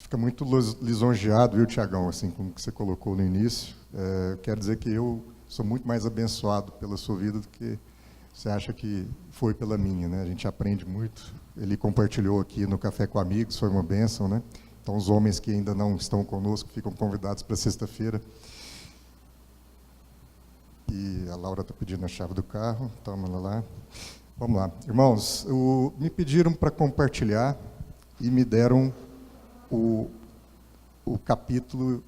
Fica muito lisonjeado, viu, Tiagão, assim, como que você colocou no início. Quero dizer que eu sou muito mais abençoado pela sua vida do que você acha que foi pela minha, né? A gente aprende muito. Ele compartilhou aqui no Café com Amigos, foi uma bênção, né? Então, os homens que ainda não estão conosco ficam convidados para sexta-feira. E a Laura está pedindo a chave do carro, toma ela lá. Vamos lá. Irmãos, me pediram para compartilhar e me deram o capítulo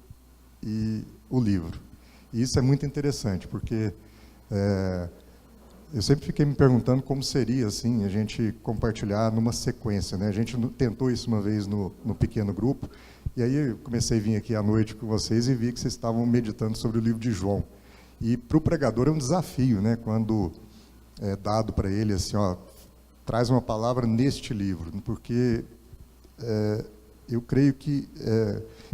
e o livro. E isso é muito interessante, porque eu sempre fiquei me perguntando como seria assim a gente compartilhar numa sequência, né? A gente tentou isso uma vez no pequeno grupo, e aí eu comecei a vir aqui à noite com vocês e vi que vocês estavam meditando sobre o livro de João. E para o pregador é um desafio, né? Quando é dado para ele assim, ó, traz uma palavra neste livro, porque eu creio que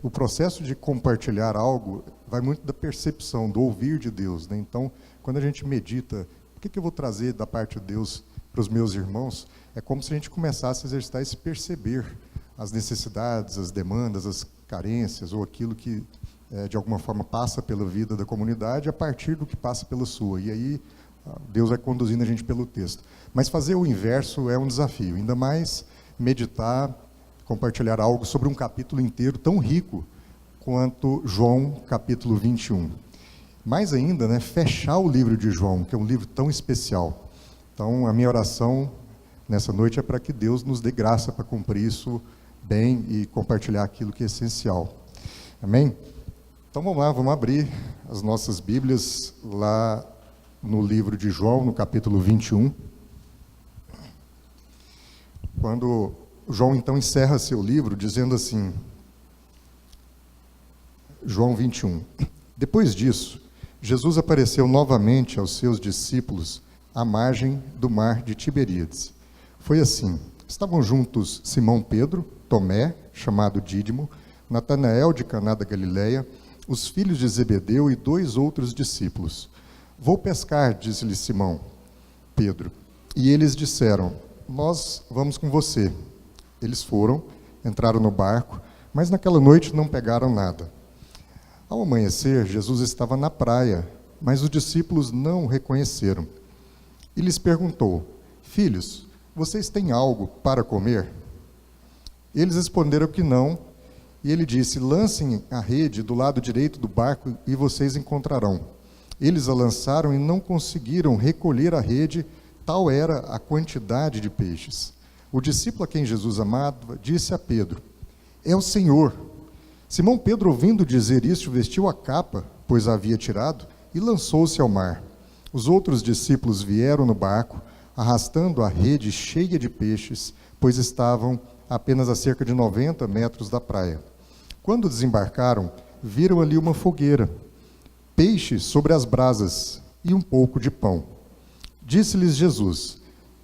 o processo de compartilhar algo vai muito da percepção, do ouvir de Deus, né? Então, quando a gente medita, o que eu vou trazer da parte de Deus para os meus irmãos, é como se a gente começasse a exercitar esse perceber as necessidades, as demandas, as carências, ou aquilo que, de alguma forma, passa pela vida da comunidade, a partir do que passa pela sua. E aí, Deus vai conduzindo a gente pelo texto. Mas fazer o inverso é um desafio, ainda mais meditar, compartilhar algo sobre um capítulo inteiro tão rico quanto João, capítulo 21. Mais ainda, né, fechar o livro de João, que é um livro tão especial. Então, a minha oração nessa noite é para que Deus nos dê graça para cumprir isso bem e compartilhar aquilo que é essencial. Amém? Então, vamos lá, vamos abrir as nossas Bíblias lá no livro de João, no capítulo 21. Quando João, então, encerra seu livro dizendo assim, João 21. Depois disso, Jesus apareceu novamente aos seus discípulos à margem do mar de Tiberíades. Foi assim, estavam juntos Simão Pedro, Tomé, chamado Dídimo, Natanael de Caná da Galileia, os filhos de Zebedeu e 2 outros discípulos. Vou pescar, disse-lhe Simão Pedro. E eles disseram, nós vamos com você. Eles foram, entraram no barco, mas naquela noite não pegaram nada. Ao amanhecer, Jesus estava na praia, mas os discípulos não o reconheceram. E lhes perguntou, filhos, vocês têm algo para comer? Eles responderam que não, e ele disse, lancem a rede do lado direito do barco e vocês encontrarão. Eles a lançaram e não conseguiram recolher a rede, tal era a quantidade de peixes. O discípulo a quem Jesus amava disse a Pedro, é o Senhor. Simão Pedro, ouvindo dizer isso, vestiu a capa, pois a havia tirado, e lançou-se ao mar. Os outros discípulos vieram no barco, arrastando a rede cheia de peixes, pois estavam apenas a cerca de 90 metros da praia. Quando desembarcaram, viram ali uma fogueira, peixes sobre as brasas e um pouco de pão. Disse-lhes Jesus,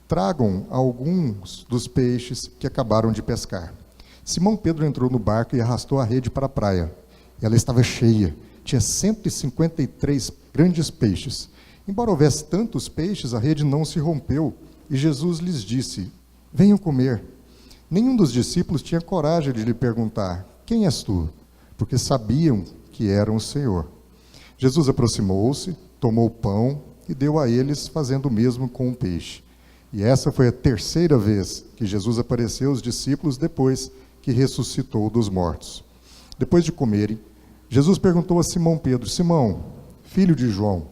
tragam alguns dos peixes que acabaram de pescar. Simão Pedro entrou no barco e arrastou a rede para a praia. Ela estava cheia, tinha 153 grandes peixes. Embora houvesse tantos peixes, a rede não se rompeu, e Jesus lhes disse, venham comer. Nenhum dos discípulos tinha coragem de lhe perguntar, quem és tu? Porque sabiam que era o Senhor. Jesus aproximou-se, tomou o pão e deu a eles, fazendo o mesmo com o peixe. E essa foi a terceira vez que Jesus apareceu aos discípulos depois que ressuscitou dos mortos. Depois de comerem, Jesus perguntou a Simão Pedro, Simão, filho de João,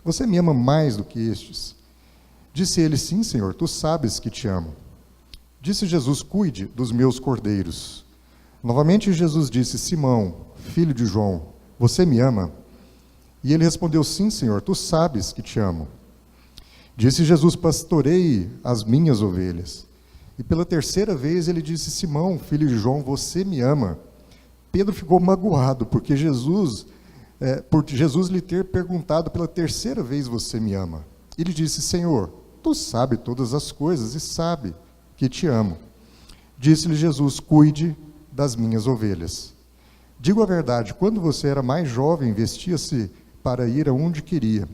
você me ama mais do que estes? Disse ele, sim, Senhor, tu sabes que te amo. Disse Jesus, cuide dos meus cordeiros. Novamente Jesus disse, Simão, filho de João, você me ama? E ele respondeu, sim, Senhor, tu sabes que te amo. Disse Jesus, pastorei as minhas ovelhas. E pela terceira vez ele disse, Simão, filho de João, você me ama? Pedro ficou magoado, porque por Jesus lhe ter perguntado pela terceira vez, você me ama? Ele disse, Senhor, tu sabes todas as coisas e sabe que te amo. Disse-lhe Jesus, cuide das minhas ovelhas. Digo a verdade, quando você era mais jovem, vestia-se para ir aonde queria.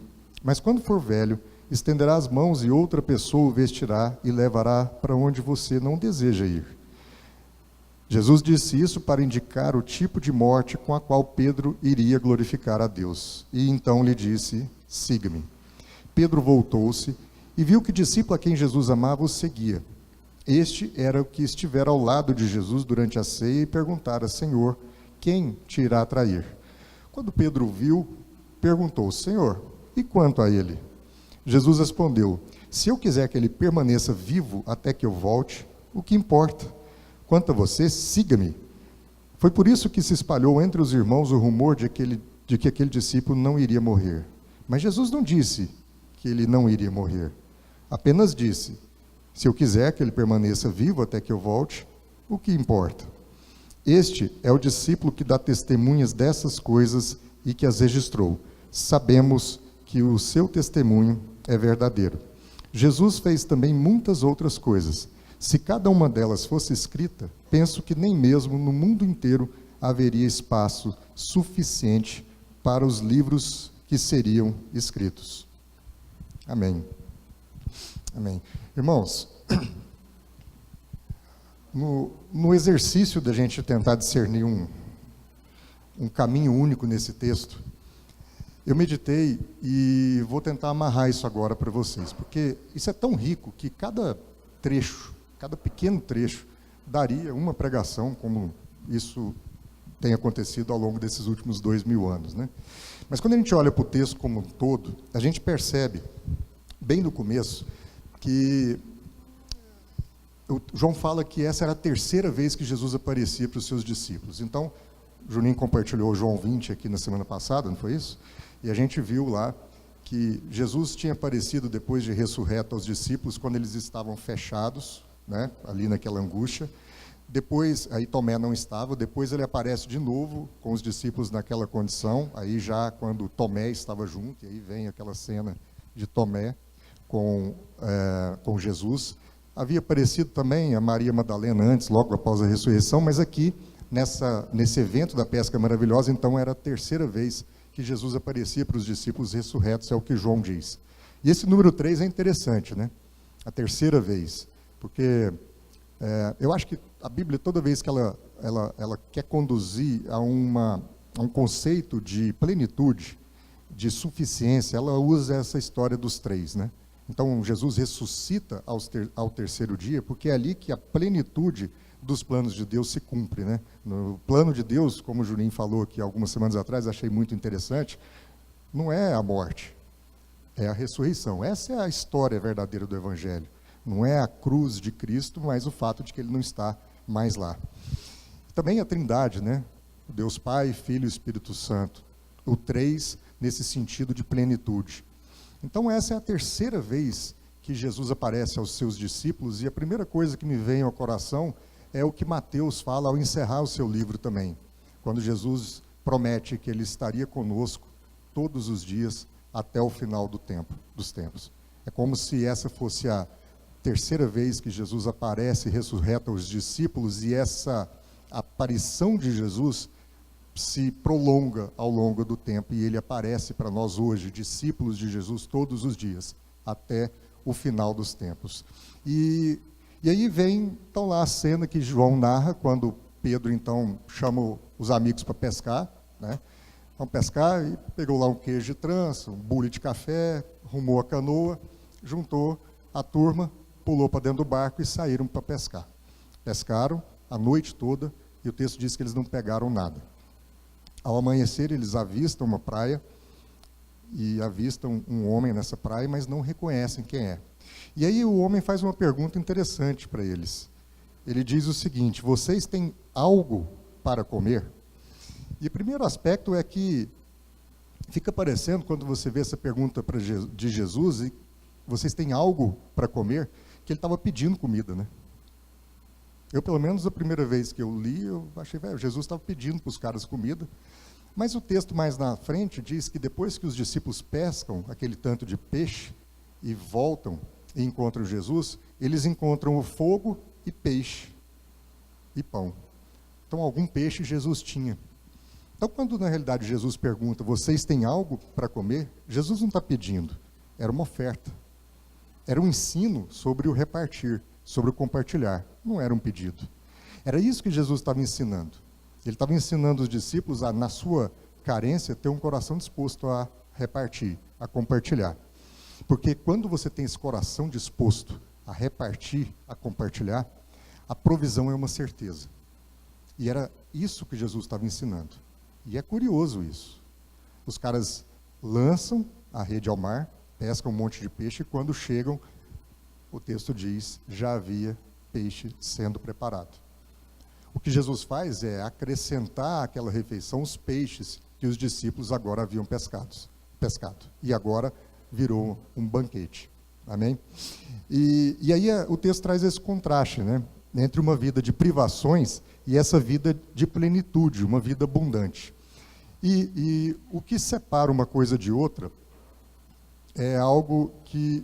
Mas quando for velho, estenderá as mãos e outra pessoa o vestirá e levará para onde você não deseja ir. Jesus disse isso para indicar o tipo de morte com a qual Pedro iria glorificar a Deus. E então lhe disse: siga-me. Pedro voltou-se e viu que o discípulo a quem Jesus amava o seguia. Este era o que estivera ao lado de Jesus durante a ceia e perguntara: Senhor, quem te irá trair? Quando Pedro o viu, perguntou: Senhor, e quanto a ele? Jesus respondeu: se eu quiser que ele permaneça vivo até que eu volte, o que importa? Quanto a você, siga-me. Foi por isso que se espalhou entre os irmãos o rumor de que aquele discípulo não iria morrer. Mas Jesus não disse que ele não iria morrer. Apenas disse: se eu quiser que ele permaneça vivo até que eu volte, o que importa? Este é o discípulo que dá testemunhas dessas coisas e que as registrou. Sabemos que o seu testemunho é verdadeiro. Jesus fez também muitas outras coisas. Se cada uma delas fosse escrita, penso que nem mesmo no mundo inteiro haveria espaço suficiente para os livros que seriam escritos. Amém. Amém. Irmãos, no exercício da gente tentar discernir um caminho único nesse texto, eu meditei e vou tentar amarrar isso agora para vocês, porque isso é tão rico que cada trecho, cada pequeno trecho, daria uma pregação, como isso tem acontecido ao longo desses últimos 2000 anos, né? Mas quando a gente olha para o texto como um todo, a gente percebe, bem no começo, que João fala que essa era a terceira vez que Jesus aparecia para os seus discípulos. Então, o Juninho compartilhou João 20 aqui na semana passada, não foi isso? E a gente viu lá que Jesus tinha aparecido depois de ressurreto aos discípulos, quando eles estavam fechados, né, ali naquela angústia. Depois, aí Tomé não estava, depois ele aparece de novo com os discípulos naquela condição, aí já quando Tomé estava junto, e aí vem aquela cena de Tomé com Jesus. Havia aparecido também a Maria Madalena antes, logo após a ressurreição, mas aqui, nesse evento da pesca maravilhosa, então era a terceira vez que Jesus aparecia para os discípulos ressurretos, é o que João diz. E esse número 3 é interessante, né? A terceira vez, porque eu acho que a Bíblia, toda vez que ela quer conduzir a um conceito de plenitude, de suficiência, ela usa essa história dos três, né? Então, Jesus ressuscita ao terceiro dia, porque é ali que a plenitude dos planos de Deus se cumpre, né? No plano de Deus, como o Juninho falou aqui algumas semanas atrás, achei muito interessante, não é a morte, é a ressurreição. Essa é a história verdadeira do Evangelho. Não é a cruz de Cristo, mas o fato de que ele não está mais lá. Também a Trindade, né? Deus Pai, Filho e Espírito Santo. O 3 nesse sentido de plenitude. Então essa é a terceira vez que Jesus aparece aos seus discípulos, e a primeira coisa que me vem ao coração é o que Mateus fala ao encerrar o seu livro também, quando Jesus promete que ele estaria conosco todos os dias até o final dos tempos. É como se essa fosse a terceira vez que Jesus aparece ressurreto aos discípulos, e essa aparição de Jesus se prolonga ao longo do tempo, e ele aparece para nós hoje, discípulos de Jesus, todos os dias, até o final dos tempos. E aí vem, então, lá a cena que João narra, quando Pedro, então, chama os amigos para pescar, né? Vão pescar, e pegou lá um queijo de trança, um bule de café, arrumou a canoa, juntou a turma, pulou para dentro do barco e saíram para pescar. Pescaram a noite toda, e o texto diz que eles não pegaram nada. Ao amanhecer, eles avistam uma praia, e avistam um homem nessa praia, mas não reconhecem quem é. E aí o homem faz uma pergunta interessante para eles. Ele diz o seguinte: vocês têm algo para comer? E o primeiro aspecto é que fica parecendo, quando você vê essa pergunta de Jesus, e vocês têm algo para comer, que ele estava pedindo comida, né? Eu, pelo menos, a primeira vez que eu li, eu achei, Jesus estava pedindo para os caras comida. Mas o texto mais na frente diz que depois que os discípulos pescam aquele tanto de peixe e voltam e encontram Jesus, eles encontram o fogo e peixe e pão. Então, algum peixe Jesus tinha. Então, quando na realidade Jesus pergunta: vocês têm algo para comer? Jesus não está pedindo, era uma oferta. Era um ensino sobre o repartir, sobre o compartilhar, não era um pedido. Era isso que Jesus estava ensinando. Ele estava ensinando os discípulos a, na sua carência, ter um coração disposto a repartir, a compartilhar. Porque quando você tem esse coração disposto a repartir, a compartilhar, a provisão é uma certeza. E era isso que Jesus estava ensinando. E é curioso isso. Os caras lançam a rede ao mar, pescam um monte de peixe, e quando chegam, o texto diz, já havia peixe sendo preparado. O que Jesus faz é acrescentar àquela refeição os peixes que os discípulos agora haviam pescado. E agora virou um banquete. Amém? E aí o texto traz esse contraste, né? Entre uma vida de privações e essa vida de plenitude, uma vida abundante. E o que separa uma coisa de outra é algo que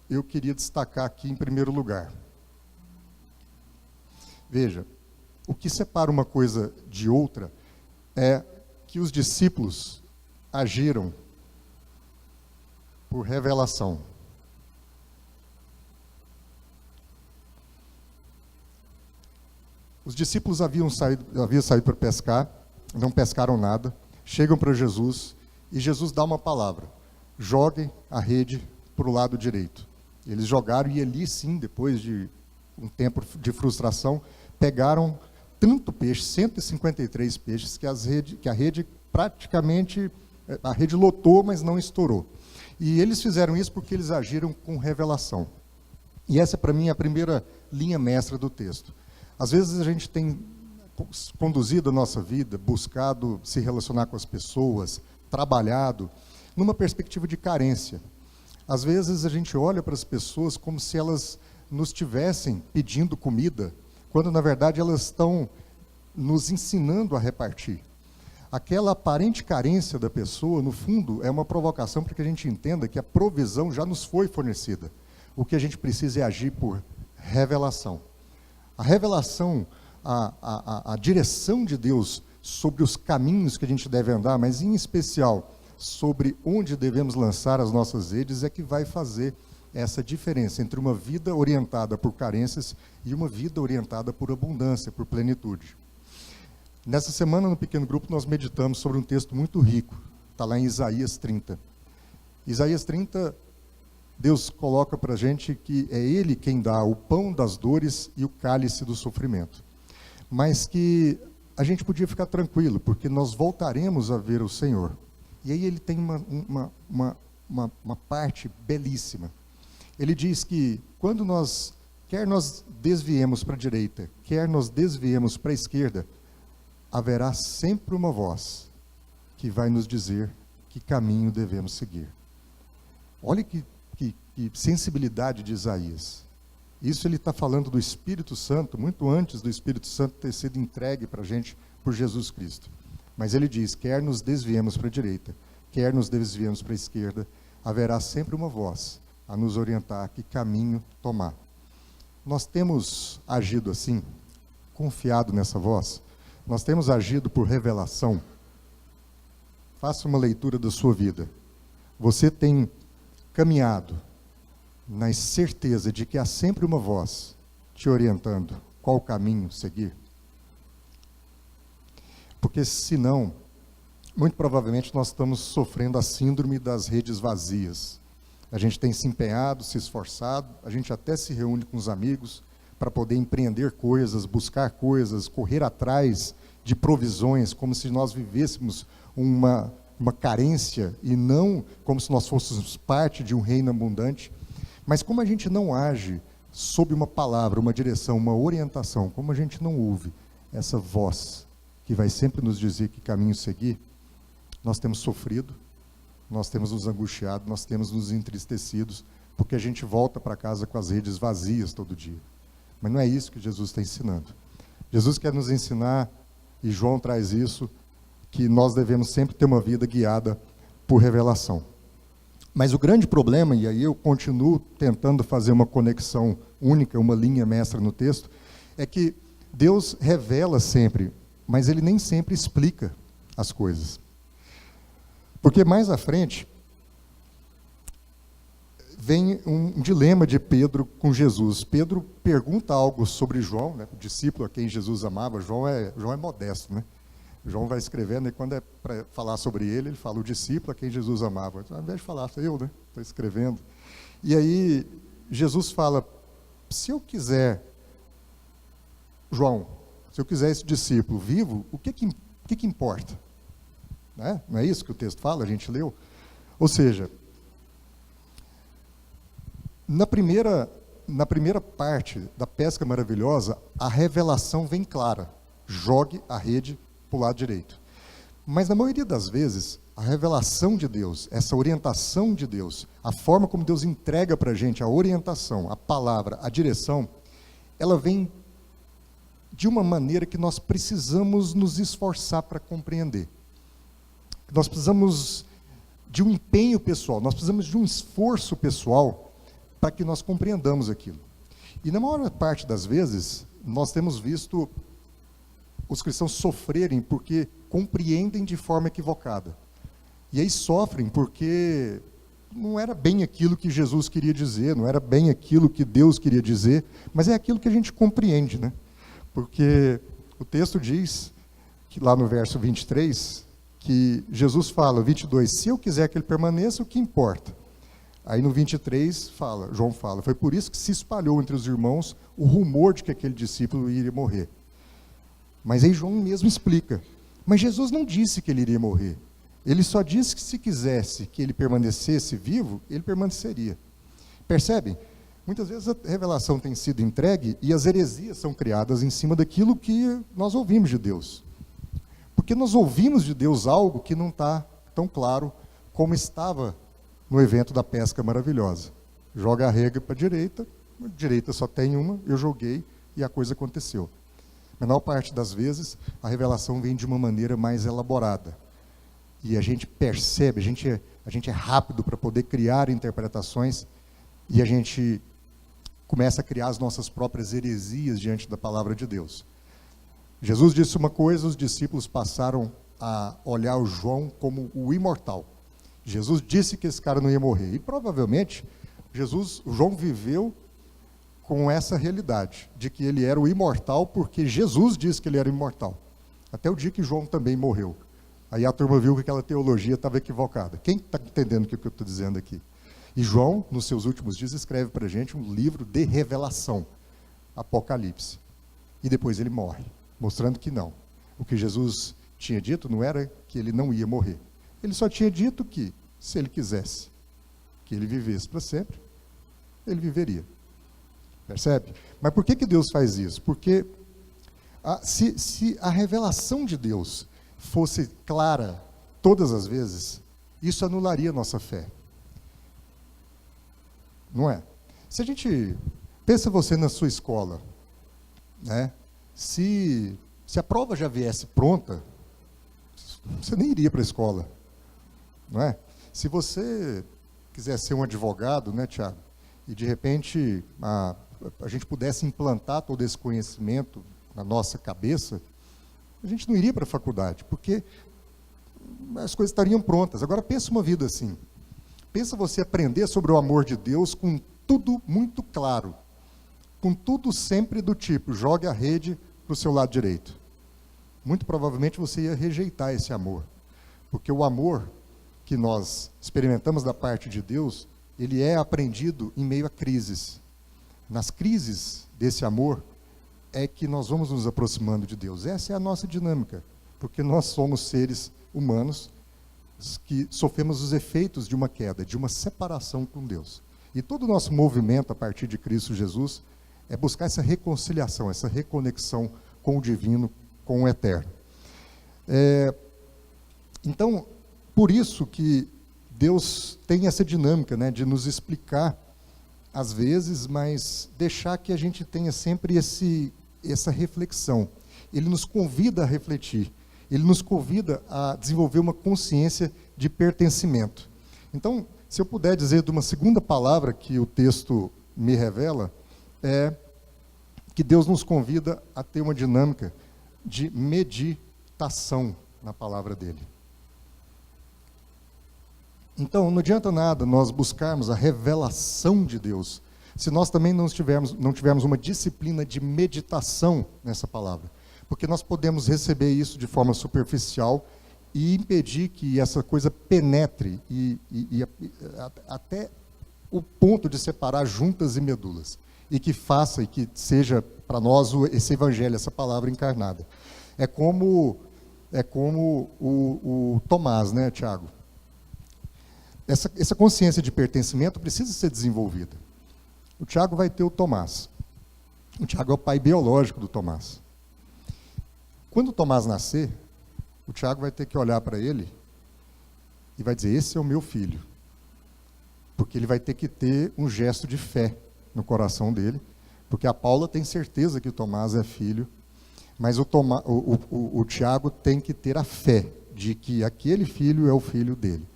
eu queria destacar aqui em primeiro lugar. Veja, o que separa uma coisa de outra é que os discípulos agiram por revelação. Os discípulos haviam saído para pescar, não pescaram nada, chegam para Jesus e Jesus dá uma palavra: joguem a rede para o lado direito. Eles jogaram e ali sim, depois de um tempo de frustração, pegaram tanto peixe, 153 peixes, que a rede praticamente, a rede lotou, mas não estourou. E eles fizeram isso porque eles agiram com revelação. E essa, para mim, é a primeira linha mestra do texto. Às vezes a gente tem conduzido a nossa vida, buscado se relacionar com as pessoas, trabalhado, numa perspectiva de carência. Às vezes a gente olha para as pessoas como se elas nos estivessem pedindo comida, quando na verdade elas estão nos ensinando a repartir. Aquela aparente carência da pessoa, no fundo, é uma provocação para que a gente entenda que a provisão já nos foi fornecida. O que a gente precisa é agir por revelação. A revelação, a direção de Deus sobre os caminhos que a gente deve andar, mas em especial sobre onde devemos lançar as nossas redes, é que vai fazer essa diferença entre uma vida orientada por carências e uma vida orientada por abundância, por plenitude. Nessa semana, no pequeno grupo, nós meditamos sobre um texto muito rico. Está lá em Isaías 30. Isaías 30, Deus coloca para a gente que é Ele quem dá o pão das dores e o cálice do sofrimento. Mas que a gente podia ficar tranquilo, porque nós voltaremos a ver o Senhor. E aí ele tem uma parte belíssima. Ele diz que quando quer nós desviemos para a direita, quer nós desviemos para a esquerda, haverá sempre uma voz que vai nos dizer que caminho devemos seguir. Olha que sensibilidade de Isaías. Isso ele está falando do Espírito Santo, muito antes do Espírito Santo ter sido entregue para a gente por Jesus Cristo. Mas ele diz, quer nos desviemos para a direita, quer nos desviemos para a esquerda, haverá sempre uma voz a nos orientar que caminho tomar. Nós temos agido assim, confiado nessa voz, nós temos agido por revelação. Faça uma leitura da sua vida. Você tem caminhado na certeza de que há sempre uma voz te orientando qual caminho seguir? Porque senão, muito provavelmente nós estamos sofrendo a síndrome das redes vazias. A gente tem se empenhado, se esforçado, a gente até se reúne com os amigos para poder empreender coisas, buscar coisas, correr atrás de provisões, como se nós vivêssemos uma carência e não como se nós fôssemos parte de um reino abundante. Mas como a gente não age sob uma palavra, uma direção, uma orientação, como a gente não ouve essa voz que vai sempre nos dizer que caminho seguir, nós temos sofrido, nós temos nos angustiado, nós temos nos entristecidos, porque a gente volta para casa com as redes vazias todo dia. Mas não é isso que Jesus está ensinando. Jesus quer nos ensinar, e João traz isso, que nós devemos sempre ter uma vida guiada por revelação. Mas o grande problema, e aí eu continuo tentando fazer uma conexão única, uma linha mestra no texto, é que Deus revela sempre, mas Ele nem sempre explica as coisas. Porque mais à frente, vem um dilema de Pedro com Jesus. Pedro pergunta algo sobre João, né, o discípulo a quem Jesus amava. João é modesto, né? João vai escrevendo e quando é para falar sobre ele fala o discípulo a quem Jesus amava. Ao invés de falar, eu, né? Estou escrevendo. E aí Jesus fala, se eu quiser, João, se eu quiser esse discípulo vivo, o que importa? Né? Não é isso que o texto fala, a gente leu? Ou seja, na primeira parte da pesca maravilhosa, a revelação vem clara. Jogue a rede para o lado direito. Mas na maioria das vezes, a revelação de Deus, essa orientação de Deus, a forma como Deus entrega para a gente a orientação, a palavra, a direção, ela vem de uma maneira que nós precisamos nos esforçar para compreender. Nós precisamos de um empenho pessoal, nós precisamos de um esforço pessoal para que nós compreendamos aquilo. E na maior parte das vezes, nós temos visto os cristãos sofrerem porque compreendem de forma equivocada. E aí sofrem porque não era bem aquilo que Jesus queria dizer, não era bem aquilo que Deus queria dizer, mas é aquilo que a gente compreende, né? Porque o texto diz, que lá no verso 23, que Jesus fala, 22, se eu quiser que ele permaneça, o que importa? Aí no 23, João fala, foi por isso que se espalhou entre os irmãos o rumor de que aquele discípulo iria morrer. Mas aí João mesmo explica, mas Jesus não disse que ele iria morrer. Ele só disse que se quisesse que ele permanecesse vivo, ele permaneceria. Percebem? Muitas vezes a revelação tem sido entregue e as heresias são criadas em cima daquilo que nós ouvimos de Deus. Porque nós ouvimos de Deus algo que não está tão claro como estava no evento da pesca maravilhosa. Joga a rede para a direita só tem uma, eu joguei e a coisa aconteceu. Na maior parte das vezes, a revelação vem de uma maneira mais elaborada. E a gente percebe, a gente é rápido para poder criar interpretações e a gente começa a criar as nossas próprias heresias diante da palavra de Deus. Jesus disse uma coisa, os discípulos passaram a olhar o João como o imortal. Jesus disse que esse cara não ia morrer. E provavelmente, o João viveu com essa realidade, de que ele era o imortal, porque Jesus disse que ele era imortal. Até o dia que João também morreu. Aí a turma viu que aquela teologia estava equivocada. Quem está entendendo o que eu estou dizendo aqui? E João, nos seus últimos dias, escreve para a gente um livro de revelação, Apocalipse. E depois ele morre, mostrando que não. O que Jesus tinha dito não era que ele não ia morrer. Ele só tinha dito que, se ele quisesse que ele vivesse para sempre, ele viveria. Percebe? Mas por que Deus faz isso? Porque se a revelação de Deus fosse clara todas as vezes, isso anularia a nossa fé. Não é? Se a gente... Pensa você na sua escola, né? Se a prova já viesse pronta, você nem iria para a escola. Não é? Se você quiser ser um advogado, né, Tiago, e de repente a gente pudesse implantar todo esse conhecimento na nossa cabeça, a gente não iria para a faculdade, porque as coisas estariam prontas. Agora pensa uma vida assim. Pensa você aprender sobre o amor de Deus com tudo muito claro, com tudo sempre do tipo, jogue a rede para o seu lado direito. Muito provavelmente você ia rejeitar esse amor, porque o amor que nós experimentamos da parte de Deus, ele é aprendido em meio a crises. Nas crises desse amor é que nós vamos nos aproximando de Deus. Essa é a nossa dinâmica, porque nós somos seres humanos que sofremos os efeitos de uma queda, de uma separação com Deus. E todo o nosso movimento a partir de Cristo Jesus é buscar essa reconciliação, essa reconexão com o divino, com o eterno. Então, por isso que Deus tem essa dinâmica, né, de nos explicar às vezes, mas deixar que a gente tenha sempre essa reflexão. Ele nos convida a refletir, ele nos convida a desenvolver uma consciência de pertencimento. Então, se eu puder dizer de uma segunda palavra que o texto me revela, é que Deus nos convida a ter uma dinâmica de meditação na palavra dele. Então, não adianta nada nós buscarmos a revelação de Deus, se nós também não tivermos uma disciplina de meditação nessa palavra. Porque nós podemos receber isso de forma superficial e impedir que essa coisa penetre até o ponto de separar juntas e medulas. E que faça e que seja para nós esse evangelho, essa palavra encarnada. É como o Tomás, né, Tiago? Essa consciência de pertencimento precisa ser desenvolvida. O Tiago vai ter o Tomás. O Tiago é o pai biológico do Tomás. Quando o Tomás nascer, o Tiago vai ter que olhar para ele e vai dizer, esse é o meu filho. Porque ele vai ter que ter um gesto de fé no coração dele, porque a Paula tem certeza que o Tomás é filho, mas o Tiago tem que ter a fé de que aquele filho é o filho dele.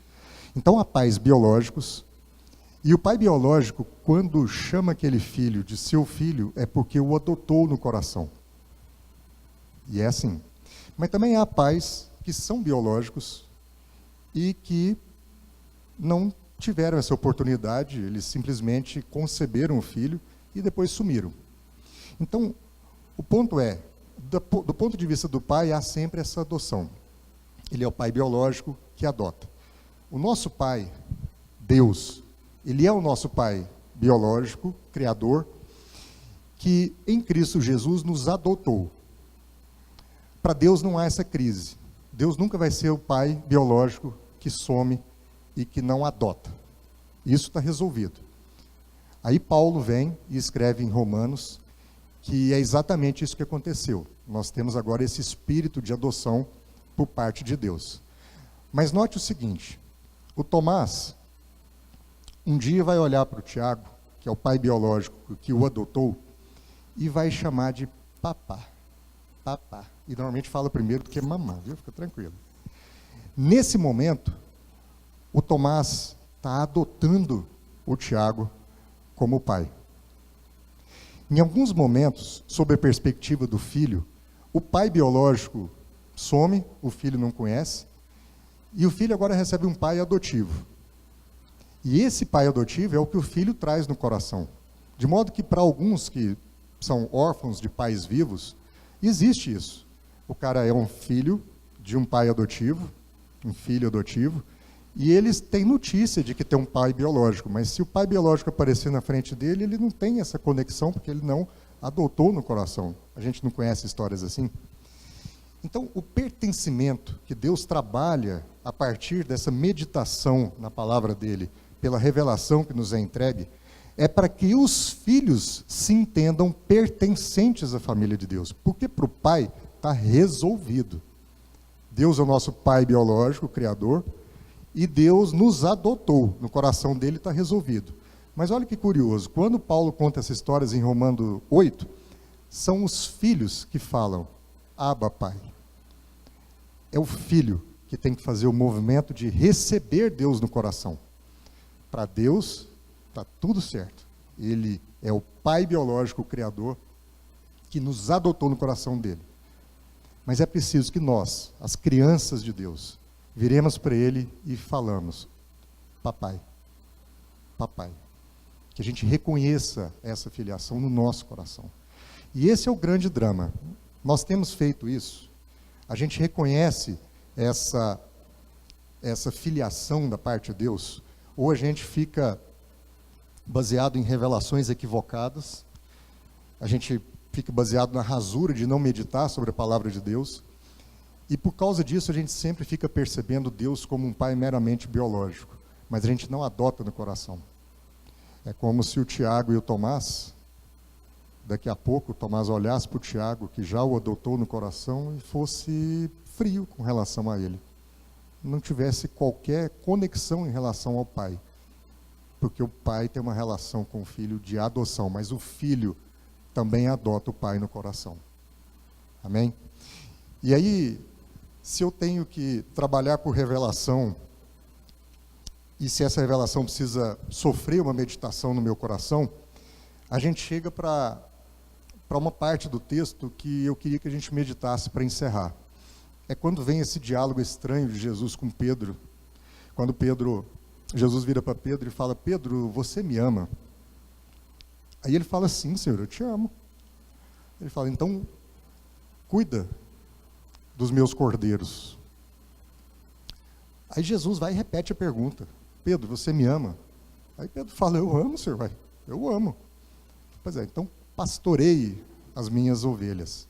Então há pais biológicos, e o pai biológico, quando chama aquele filho de seu filho, é porque o adotou no coração. E é assim. Mas também há pais que são biológicos e que não tiveram essa oportunidade, eles simplesmente conceberam o filho e depois sumiram. Então, o ponto é, do ponto de vista do pai, há sempre essa adoção. Ele é o pai biológico que adota. O nosso pai, Deus, ele é o nosso pai biológico, criador, que em Cristo Jesus nos adotou. Para Deus não há essa crise. Deus nunca vai ser o pai biológico que some e que não adota. Isso está resolvido. Aí Paulo vem e escreve em Romanos que é exatamente isso que aconteceu. Nós temos agora esse espírito de adoção por parte de Deus. Mas note o seguinte, o Tomás, um dia vai olhar para o Tiago, que é o pai biológico que o adotou, e vai chamar de papá. Papá. E normalmente fala primeiro do que mamá, viu? Fica tranquilo. Nesse momento, o Tomás está adotando o Tiago como pai. Em alguns momentos, sob a perspectiva do filho, o pai biológico some, o filho não conhece, e o filho agora recebe um pai adotivo. E esse pai adotivo é o que o filho traz no coração. De modo que para alguns que são órfãos de pais vivos, existe isso. O cara é um filho de um pai adotivo, um filho adotivo, e eles têm notícia de que tem um pai biológico, mas se o pai biológico aparecer na frente dele, ele não tem essa conexão, porque ele não adotou no coração. A gente não conhece histórias assim. Então, o pertencimento que Deus trabalha a partir dessa meditação na palavra dele, pela revelação que nos é entregue, é para que os filhos se entendam pertencentes à família de Deus. Porque para o pai está resolvido. Deus é o nosso pai biológico, o Criador, e Deus nos adotou. No coração dele está resolvido. Mas olha que curioso, quando Paulo conta essas histórias em Romanos 8, são os filhos que falam, Abba, Pai. É o filho que tem que fazer o movimento de receber Deus no coração. Para Deus, está tudo certo. Ele é o pai biológico, o Criador, que nos adotou no coração dele. Mas é preciso que nós, as crianças de Deus, viremos para ele e falamos, papai, papai. Que a gente reconheça essa filiação no nosso coração. E esse é o grande drama. Nós temos feito isso. A gente reconhece essa filiação da parte de Deus, ou a gente fica baseado em revelações equivocadas, a gente fica baseado na rasura de não meditar sobre a palavra de Deus, e por causa disso a gente sempre fica percebendo Deus como um pai meramente biológico, mas a gente não adota no coração. É como se o Tiago e o Tomás, daqui a pouco o Tomás olhasse para o Tiago, que já o adotou no coração, e fosse frio com relação a ele. Não tivesse qualquer conexão em relação ao pai. Porque o pai tem uma relação com o filho de adoção, mas o filho também adota o pai no coração. Amém? E aí, se eu tenho que trabalhar por revelação, e se essa revelação precisa sofrer uma meditação no meu coração, a gente chega para uma parte do texto que eu queria que a gente meditasse para encerrar. É quando vem esse diálogo estranho de Jesus com Pedro, quando Pedro Jesus vira para Pedro e fala: Pedro, você me ama? Aí ele fala: sim, Senhor, eu te amo. Ele fala: então, cuida dos meus cordeiros. Aí Jesus vai e repete a pergunta: Pedro, você me ama? Aí Pedro fala: eu amo, Senhor, eu amo. Pois é, então pastoreie as minhas ovelhas.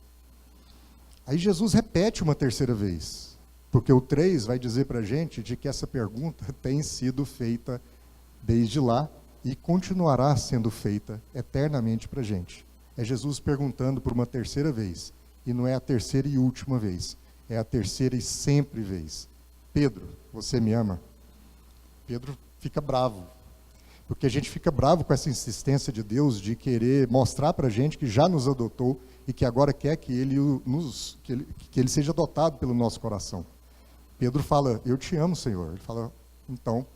Aí Jesus repete uma terceira vez, porque o 3 vai dizer para a gente de que essa pergunta tem sido feita desde lá e continuará sendo feita eternamente para a gente. É Jesus perguntando por uma terceira vez, e não é a terceira e última vez, é a terceira e sempre vez: Pedro, você me ama? Pedro fica bravo, porque a gente fica bravo com essa insistência de Deus de querer mostrar para a gente que já nos adotou e que agora quer que ele seja adotado pelo nosso coração. Pedro fala: eu te amo, Senhor. Ele fala: então,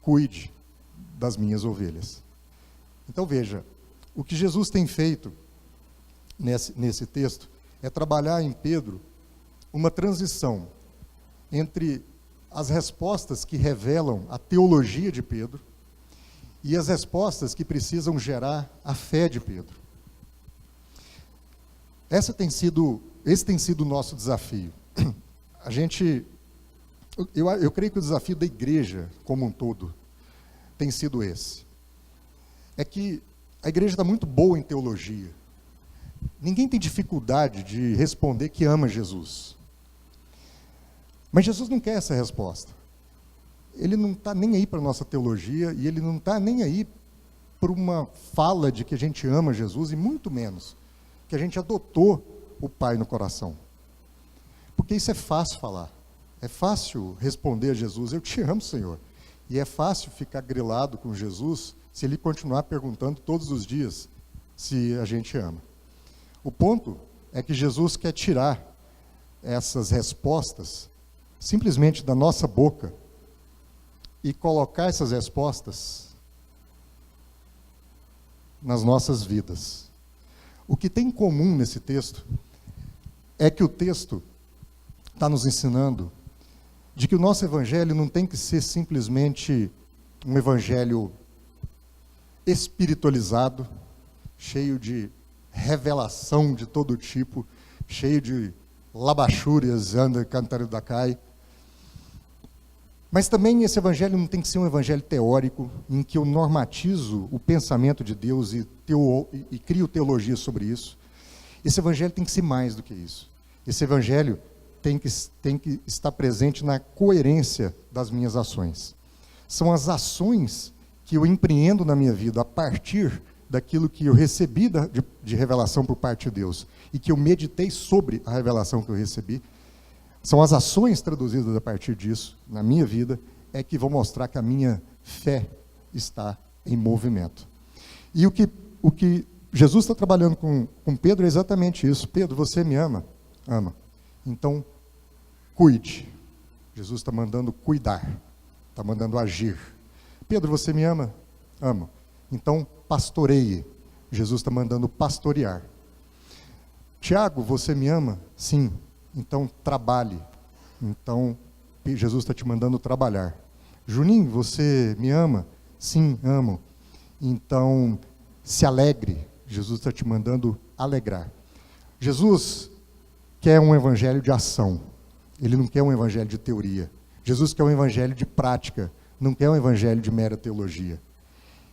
cuide das minhas ovelhas. Então veja, o que Jesus tem feito nesse texto é trabalhar em Pedro uma transição entre as respostas que revelam a teologia de Pedro e as respostas que precisam gerar a fé de Pedro. Esse tem sido o nosso desafio. Eu creio que o desafio da igreja como um todo tem sido esse. É que a igreja está muito boa em teologia. Ninguém tem dificuldade de responder que ama Jesus. Mas Jesus não quer essa resposta. Ele não está nem aí para a nossa teologia, e ele não está nem aí para uma fala de que a gente ama Jesus, e muito menos que a gente adotou o Pai no coração. Porque isso é fácil falar. É fácil responder a Jesus: eu te amo, Senhor. E é fácil ficar grilado com Jesus se ele continuar perguntando todos os dias se a gente ama. O ponto é que Jesus quer tirar essas respostas simplesmente da nossa boca e colocar essas respostas nas nossas vidas. O que tem em comum nesse texto é que o texto está nos ensinando de que o nosso evangelho não tem que ser simplesmente um evangelho espiritualizado, cheio de revelação de todo tipo, cheio de labachúrias, anda, cantar da cai. Mas também esse evangelho não tem que ser um evangelho teórico, em que eu normatizo o pensamento de Deus e crio teologia sobre isso. Esse evangelho tem que ser mais do que isso. Esse evangelho tem que estar presente na coerência das minhas ações. São as ações que eu empreendo na minha vida a partir daquilo que eu recebi de revelação por parte de Deus e que eu meditei sobre a revelação que eu recebi. São as ações traduzidas a partir disso, na minha vida, é que vão mostrar que a minha fé está em movimento. E o que Jesus está trabalhando com Pedro é exatamente isso. Pedro, você me ama? Ama. Então, cuide. Jesus está mandando cuidar, está mandando agir. Pedro, você me ama? Amo. Então, pastoreie. Jesus está mandando pastorear. Tiago, você me ama? Sim. Então, trabalhe. Então, Jesus está te mandando trabalhar. Juninho, você me ama? Sim, amo. Então, se alegre. Jesus está te mandando alegrar. Jesus quer um evangelho de ação. Ele não quer um evangelho de teoria. Jesus quer um evangelho de prática. Não quer um evangelho de mera teologia.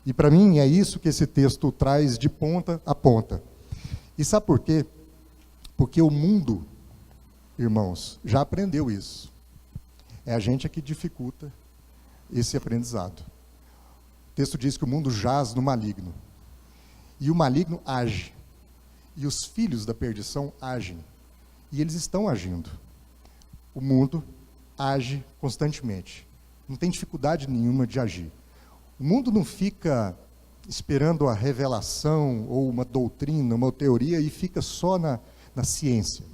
E para mim é isso que esse texto traz de ponta a ponta. E sabe por quê? Porque o mundo, irmãos, já aprendeu isso. É a gente que dificulta esse aprendizado. O texto diz que o mundo jaz no maligno. E o maligno age. E os filhos da perdição agem. E eles estão agindo. O mundo age constantemente. Não tem dificuldade nenhuma de agir. O mundo não fica esperando a revelação ou uma doutrina, uma teoria e fica só na ciência.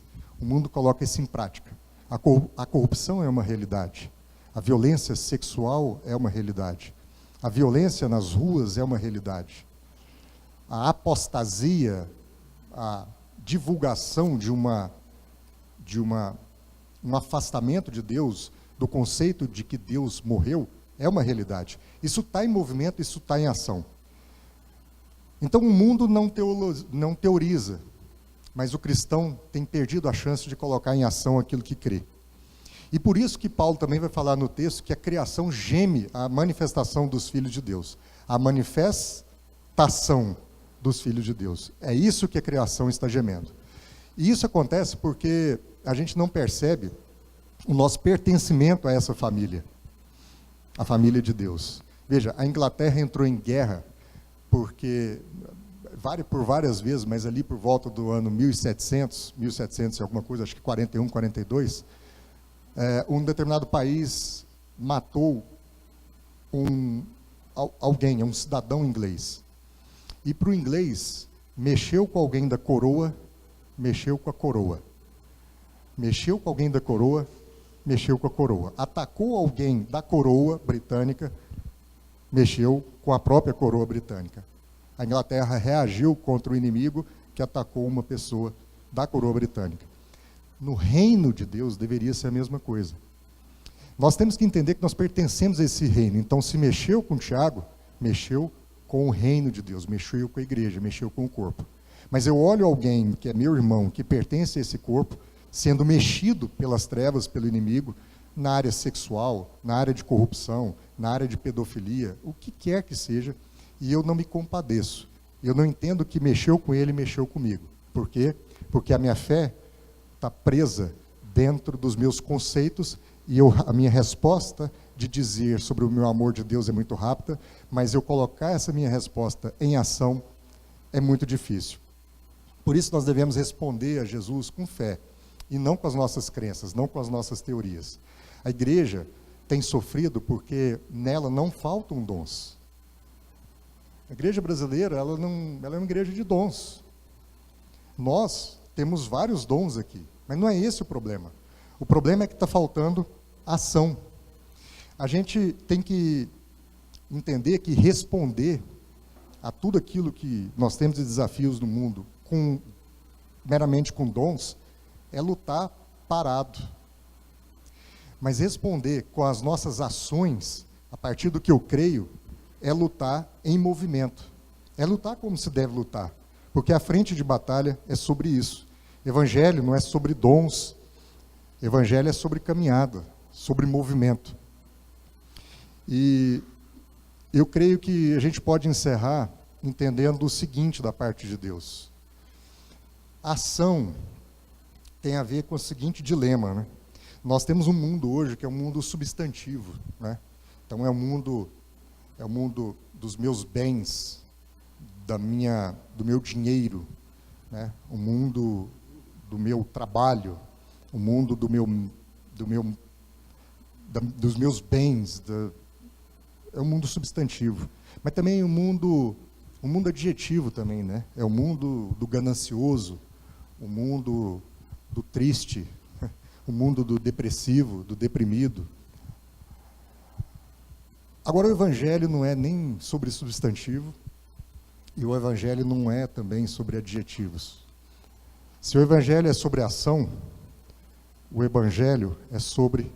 O mundo coloca isso em prática. A corrupção é uma realidade. A violência sexual é uma realidade. A violência nas ruas é uma realidade. A apostasia, a divulgação de um afastamento de Deus, do conceito de que Deus morreu, É uma realidade. Isso está em movimento, isso está em ação. Então o mundo não teoriza, mas o cristão tem perdido a chance de colocar em ação aquilo que crê. E por isso que Paulo também vai falar no texto que a criação geme a manifestação dos filhos de Deus. A manifestação dos filhos de Deus. É isso que a criação está gemendo. E isso acontece porque a gente não percebe o nosso pertencimento a essa família. A família de Deus. Veja, a Inglaterra entrou em guerra porque, por várias vezes, mas ali por volta do ano 1700 e alguma coisa, acho que 41, 42, um determinado país matou alguém, um cidadão inglês. E para o inglês, mexeu com alguém da coroa, mexeu com a coroa. Mexeu com alguém da coroa, mexeu com a coroa. Atacou alguém da coroa britânica, mexeu com a própria coroa britânica. A Inglaterra reagiu contra o inimigo que atacou uma pessoa da coroa britânica. No reino de Deus deveria ser a mesma coisa. Nós temos que entender que nós pertencemos a esse reino. Então, se mexeu com Tiago, mexeu com o reino de Deus, mexeu com a igreja, mexeu com o corpo. Mas eu olho alguém que é meu irmão, que pertence a esse corpo, sendo mexido pelas trevas, pelo inimigo, na área sexual, na área de corrupção, na área de pedofilia, o que quer que seja, e eu não me compadeço. Eu não entendo que mexeu com ele, mexeu comigo. Por quê? Porque a minha fé está presa dentro dos meus conceitos, e a minha resposta de dizer sobre o meu amor de Deus é muito rápida, mas eu colocar essa minha resposta em ação é muito difícil. Por isso nós devemos responder a Jesus com fé, e não com as nossas crenças, não com as nossas teorias. A igreja tem sofrido porque nela não faltam dons. A igreja brasileira, ela é uma igreja de dons. Nós temos vários dons aqui, mas não é esse o problema. O problema é que está faltando ação. A gente tem que entender que responder a tudo aquilo que nós temos de desafios no mundo meramente com dons é lutar parado. Mas responder com as nossas ações, a partir do que eu creio, é lutar em movimento. É lutar como se deve lutar. Porque a frente de batalha é sobre isso. Evangelho não é sobre dons. Evangelho é sobre caminhada, sobre movimento. E eu creio que a gente pode encerrar entendendo o seguinte da parte de Deus. A ação tem a ver com o seguinte dilema, né? Nós temos um mundo hoje que é um mundo substantivo, né? Então é o mundo dos meus bens, do meu dinheiro, né? O mundo do meu trabalho, o mundo dos meus bens, é um mundo substantivo. Mas também um mundo adjetivo também, né? É o mundo do ganancioso, o mundo do triste, o mundo do depressivo, do deprimido. Agora, o Evangelho não é nem sobre substantivo, e o Evangelho não é também sobre adjetivos. Se o Evangelho é sobre ação, o Evangelho é sobre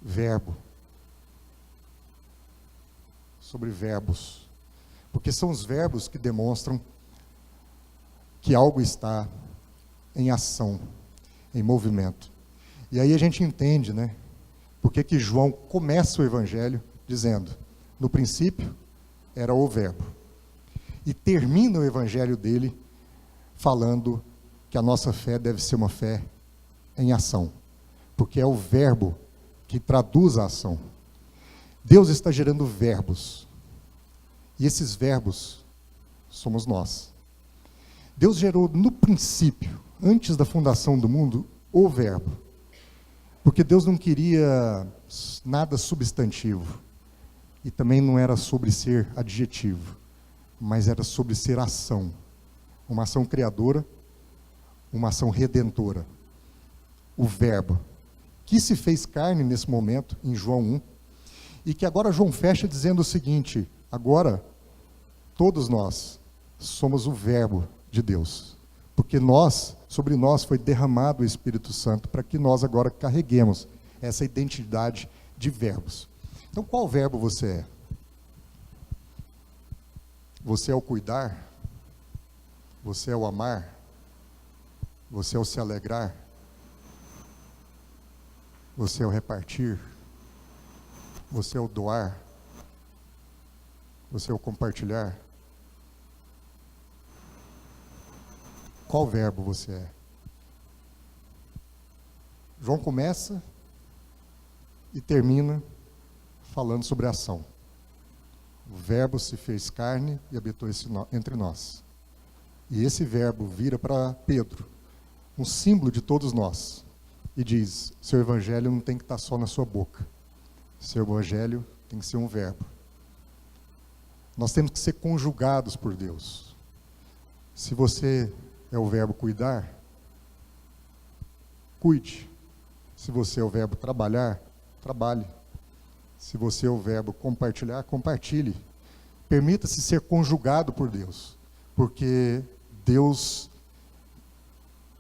verbo. Sobre verbos. Porque são os verbos que demonstram que algo está em ação, em movimento. E aí a gente entende, né? Por que João começa o Evangelho dizendo, no princípio era o verbo. E termina o Evangelho dele falando que a nossa fé deve ser uma fé em ação. Porque é o verbo que traduz a ação. Deus está gerando verbos. E esses verbos somos nós. Deus gerou no princípio, antes da fundação do mundo, o verbo. Porque Deus não queria nada substantivo. E também não era sobre ser adjetivo. Mas era sobre ser ação. Uma ação criadora, uma ação redentora. O verbo. Que se fez carne nesse momento, em João 1. E que agora João fecha dizendo o seguinte, agora, todos nós somos o verbo de Deus. Porque sobre nós foi derramado o Espírito Santo para que nós agora carreguemos essa identidade de verbos. Então, qual verbo você é? Você é o cuidar? Você é o amar? Você é o se alegrar? Você é o repartir? Você é o doar? Você é o compartilhar? Qual verbo você é? João começa e termina falando sobre a ação. O verbo se fez carne e habitou entre nós. E esse verbo vira para Pedro, um símbolo de todos nós, e diz: seu evangelho não tem que estar só na sua boca. Seu evangelho tem que ser um verbo. Nós temos que ser conjugados por Deus. Se você é o verbo cuidar, cuide. Se você é o verbo trabalhar, trabalhe. Se você é o verbo compartilhar, compartilhe. Permita-se ser conjugado por Deus, porque Deus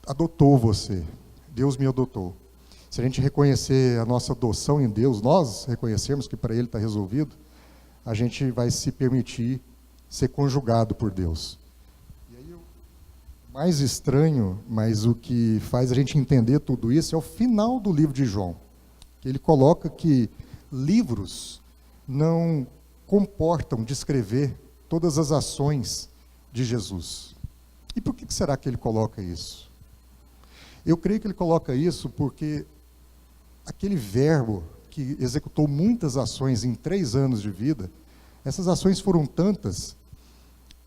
adotou você. Deus me adotou. Se a gente reconhecer a nossa adoção em Deus, nós reconhecermos que para Ele está resolvido, a gente vai se permitir ser conjugado por Deus. E aí, o mais estranho, mas o que faz a gente entender tudo isso, é o final do livro de João, que ele coloca que livros não comportam descrever todas as ações de Jesus. E por que será que ele coloca isso? Eu creio que ele coloca isso porque aquele verbo que executou muitas ações em 3 anos de vida, essas ações foram tantas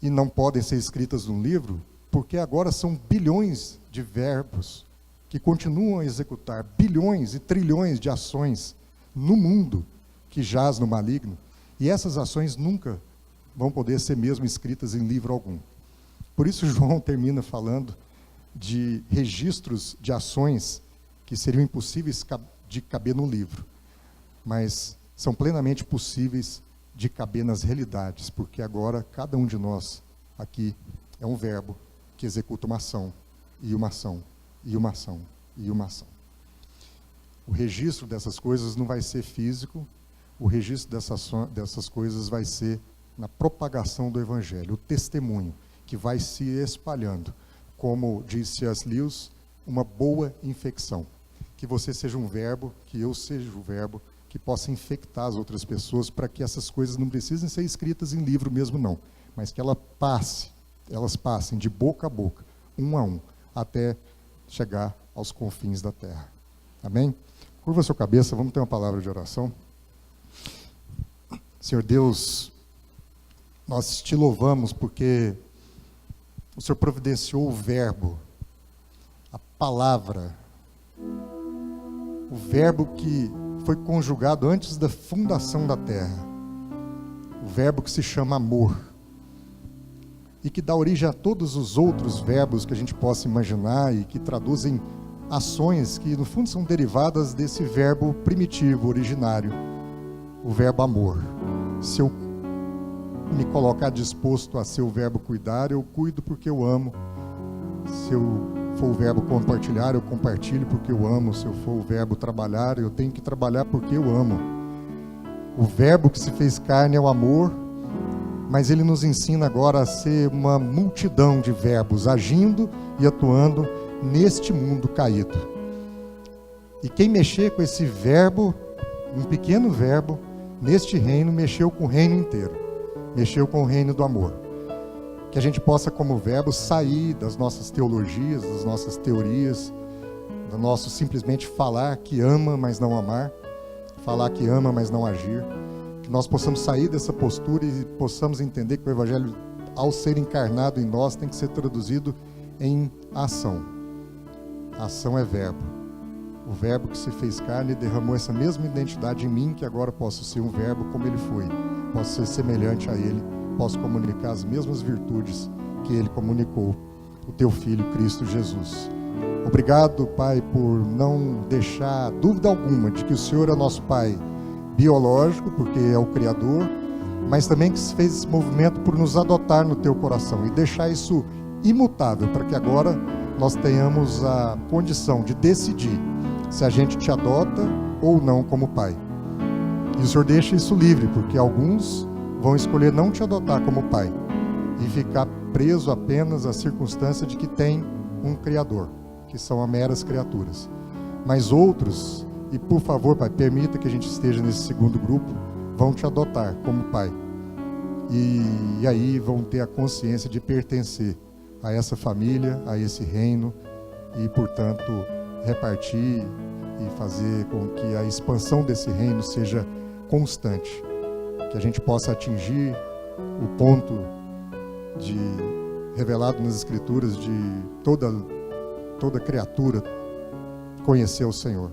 e não podem ser escritas num livro, porque agora são bilhões de verbos que continuam a executar bilhões e trilhões de ações no mundo que jaz no maligno, e essas ações nunca vão poder ser mesmo escritas em livro algum. Por isso João termina falando de registros de ações que seriam impossíveis de caber no livro, mas são plenamente possíveis de caber nas realidades, porque agora cada um de nós aqui é um verbo que executa uma ação, e uma ação, e uma ação, e uma ação. O registro dessas coisas não vai ser físico, o registro dessas coisas vai ser na propagação do Evangelho, o testemunho que vai se espalhando, como disse C.S. Lewis, uma boa infecção. Que você seja um verbo, que eu seja o verbo, que possa infectar as outras pessoas, para que essas coisas não precisem ser escritas em livro mesmo não, mas que elas passem de boca a boca, um a um, até chegar aos confins da terra. Amém? Curva a sua cabeça, vamos ter uma palavra de oração. Senhor Deus, nós te louvamos porque o Senhor providenciou o verbo, a palavra, o verbo que foi conjugado antes da fundação da terra, o verbo que se chama amor, e que dá origem a todos os outros verbos que a gente possa imaginar e que traduzem ações que no fundo são derivadas desse verbo primitivo, originário, o verbo amor. Se eu me colocar disposto a ser o verbo cuidar, eu cuido porque eu amo. Se eu for o verbo compartilhar, eu compartilho porque eu amo. Se eu for o verbo trabalhar, eu tenho que trabalhar porque eu amo. O verbo que se fez carne é o amor, mas ele nos ensina agora a ser uma multidão de verbos agindo e atuando neste mundo caído. E quem mexer com esse verbo, um pequeno verbo, neste reino, mexeu com o reino inteiro, mexeu com o reino do amor. Que a gente possa, como verbo, sair das nossas teologias, das nossas teorias, do nosso simplesmente falar que ama, mas não amar, falar que ama, mas não agir. Que nós possamos sair dessa postura e possamos entender que o Evangelho, ao ser encarnado em nós, tem que ser traduzido em ação. A ação é verbo. O verbo que se fez carne derramou essa mesma identidade em mim, que agora posso ser um verbo como ele foi. Posso ser semelhante a ele, posso comunicar as mesmas virtudes que ele comunicou, o teu Filho, Cristo Jesus. Obrigado, Pai, por não deixar dúvida alguma de que o Senhor é nosso Pai biológico, porque é o Criador, mas também que fez esse movimento por nos adotar no teu coração e deixar isso imutável, para que agora nós tenhamos a condição de decidir se a gente te adota ou não como Pai. E o Senhor deixa isso livre, porque alguns vão escolher não te adotar como pai e ficar preso apenas à circunstância de que tem um Criador, que são as meras criaturas. Mas outros, e por favor, Pai, permita que a gente esteja nesse segundo grupo, vão te adotar como pai. E aí vão ter a consciência de pertencer a essa família, a esse reino, e, portanto, repartir e fazer com que a expansão desse reino seja constante, que a gente possa atingir o ponto revelado nas Escrituras de toda criatura conhecer o Senhor,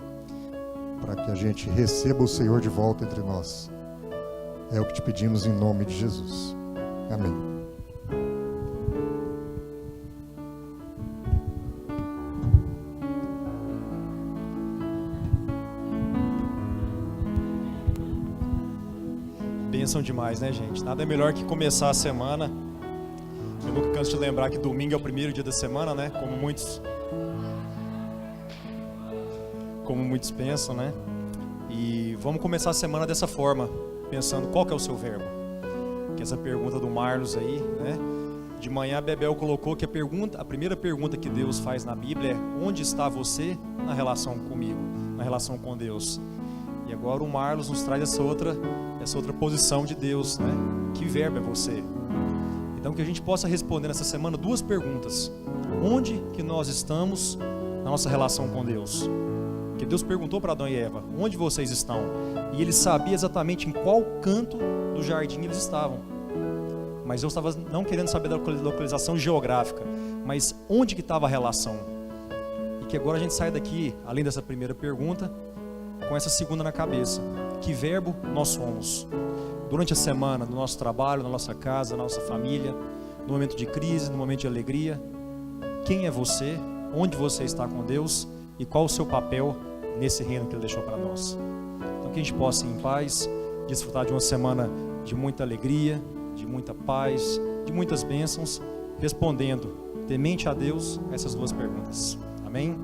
para que a gente receba o Senhor de volta entre nós. É o que te pedimos em nome de Jesus. Amém. Bênção demais, né, gente? Nada melhor que começar a semana. Eu nunca canso de lembrar que domingo é o primeiro dia da semana, né? Como muitos pensam, né? E vamos começar a semana dessa forma, pensando qual que é o seu verbo. Que essa pergunta do Marlos aí, né? De manhã a Bebel colocou que a primeira pergunta que Deus faz na Bíblia é: onde está você na relação comigo, na relação com Deus? E agora o Marlos nos traz essa outra posição de Deus, né? Que verbo é você? Então que a gente possa responder nessa semana duas perguntas: onde que nós estamos na nossa relação com Deus? Porque Deus perguntou para Adão e Eva: onde vocês estão? E ele sabia exatamente em qual canto do jardim eles estavam. Mas eu estava não querendo saber da localização geográfica, mas onde que estava a relação? E que agora a gente saia daqui, além dessa primeira pergunta, com essa segunda na cabeça: que verbo nós somos? Durante a semana, no nosso trabalho, na nossa casa, na nossa família, no momento de crise, no momento de alegria, quem é você? Onde você está com Deus? E qual o seu papel nesse reino que Ele deixou para nós? Então que a gente possa ir em paz, desfrutar de uma semana de muita alegria, de muita paz, de muitas bênçãos, respondendo temente a Deus essas duas perguntas. Amém?